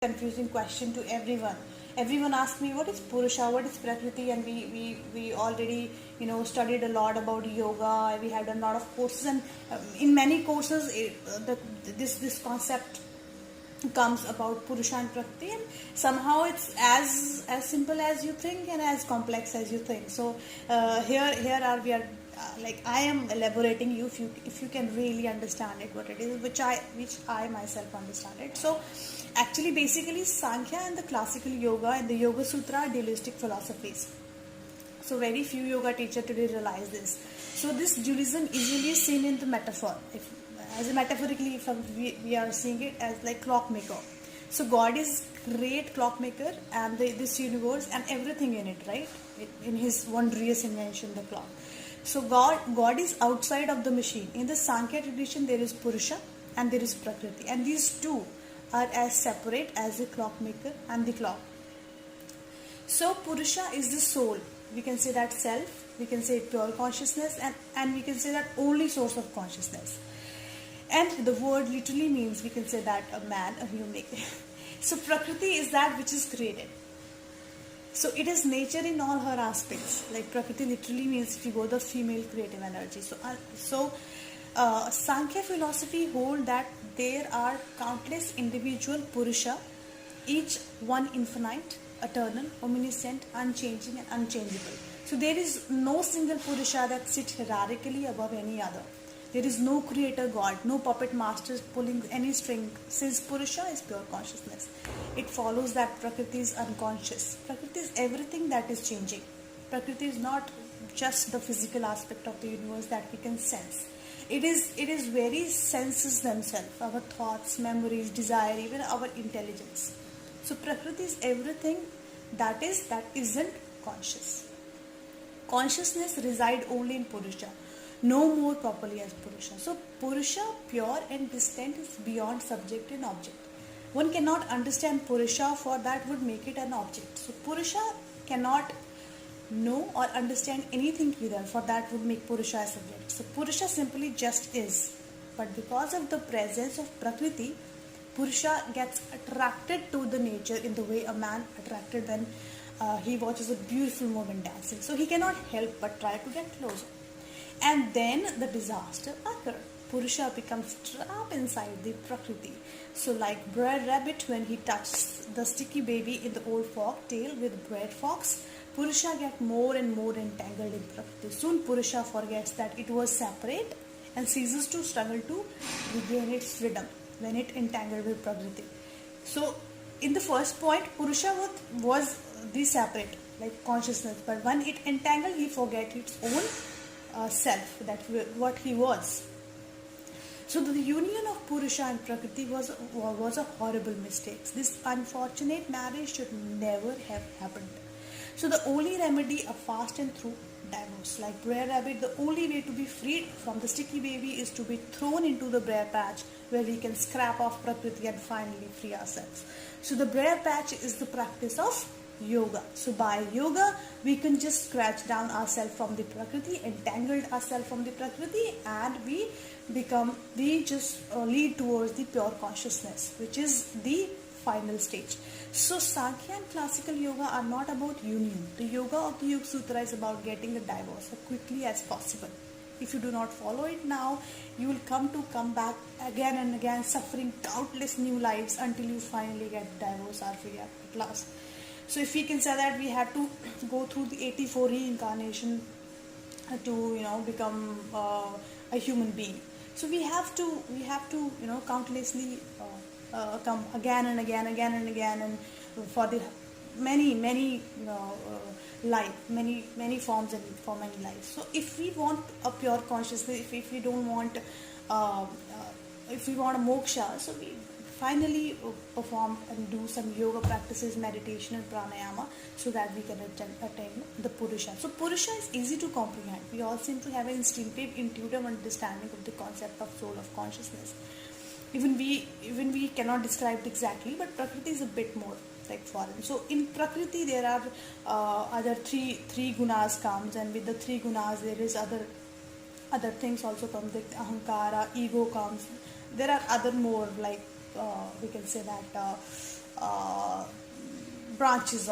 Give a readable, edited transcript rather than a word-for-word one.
confusing question to everyone. Everyone asks me what is Purusha, what is Prakriti, and we already studied a lot about yoga. We had a lot of courses, and in many courses, this concept comes about Purusha and Prakriti, and somehow it's as simple as you think and as complex as you think. So here are we are like I am elaborating you if you can really understand it what it is, which I myself understand it. So actually basically Sankhya and the classical yoga and the Yoga Sutra are dualistic philosophies. So very few yoga teachers today realize this. So this dualism easily seen in the metaphor. As a metaphorically, if we are seeing it as like clockmaker. So God is great clockmaker and this universe and everything in it, right? In His wondrous invention, the clock. So God is outside of the machine. In the Sankhya tradition, there is Purusha and there is Prakriti, and these two are as separate as the clockmaker and the clock. So Purusha is the soul. We can say that self, we can say pure consciousness, and we can say that only source of consciousness. And the word literally means, we can say that a man, a human. So Prakriti is that which is created. So it is nature in all her aspects. Like Prakriti literally means, if you go the female creative energy. So Sankhya philosophy hold that there are countless individual Purusha, each one infinite, eternal, omniscient, unchanging and unchangeable. So there is no single Purusha that sits hierarchically above any other. There is no creator God, no puppet masters pulling any string, since Purusha is pure consciousness. It follows that Prakriti is unconscious. Prakriti is everything that is changing. Prakriti is not just the physical aspect of the universe that we can sense. It is very senses themselves, our thoughts, memories, desire, even our intelligence. So Prakriti is everything that isn't conscious. Consciousness resides only in Purusha, no more properly as Purusha. So Purusha, pure and distant, is beyond subject and object. One cannot understand Purusha, for that would make it an object. So Purusha cannot know or understand anything either, for that would make Purusha a subject. So Purusha simply just is. But because of the presence of Prakriti, Purusha gets attracted to the nature in the way a man attracted when he watches a beautiful woman dancing. So he cannot help but try to get closer. And then the disaster occurs. Purusha becomes trapped inside the Prakriti. So like Brer Rabbit when he touches the sticky baby in the old folk tale with Brer Fox, Purusha gets more and more entangled in Prakriti. Soon Purusha forgets that it was separate and ceases to struggle to regain its freedom when it entangled with Prakriti. So in the first point, Purusha was the separate, like consciousness, but when it entangled, he forget its own self, that what he was. So the union of Purusha and Prakriti was a horrible mistake. This unfortunate marriage should never have happened. So the only remedy, a fast and true divorce. Like Brer Rabbit, the only way to be freed from the sticky baby is to be thrown into the Brer Patch, where we can scrap off Prakriti and finally free ourselves. So the Brer Patch is the practice of yoga. So by yoga, we can just scratch down ourselves from the Prakriti, entangled ourselves from the Prakriti, and we just lead towards the pure consciousness, which is the final stage. So Sankhya and classical yoga are not about union. The yoga of the Yoga Sutra is about getting a divorce as quickly as possible. If you do not follow it now, you will come back again and again, suffering countless new lives until you finally get divorce or free at last. So if we can say that we have to go through the 84 reincarnation to become a human being. So we have to countlessly come again and again and for the many many forms and for many lives. So if we want a pure consciousness, if we don't want if we want a moksha, so we finally perform and do some yoga practices, meditation and pranayama, so that we can attain the Purusha. So Purusha is easy to comprehend. We all seem to have an intuitive understanding of the concept of soul, of consciousness. Even we cannot describe it exactly, but Prakriti is a bit more like foreign. So in Prakriti there are other three gunas comes, and with the three gunas there is other things also come. The ahankara, ego comes. There are other more like we can say that branches of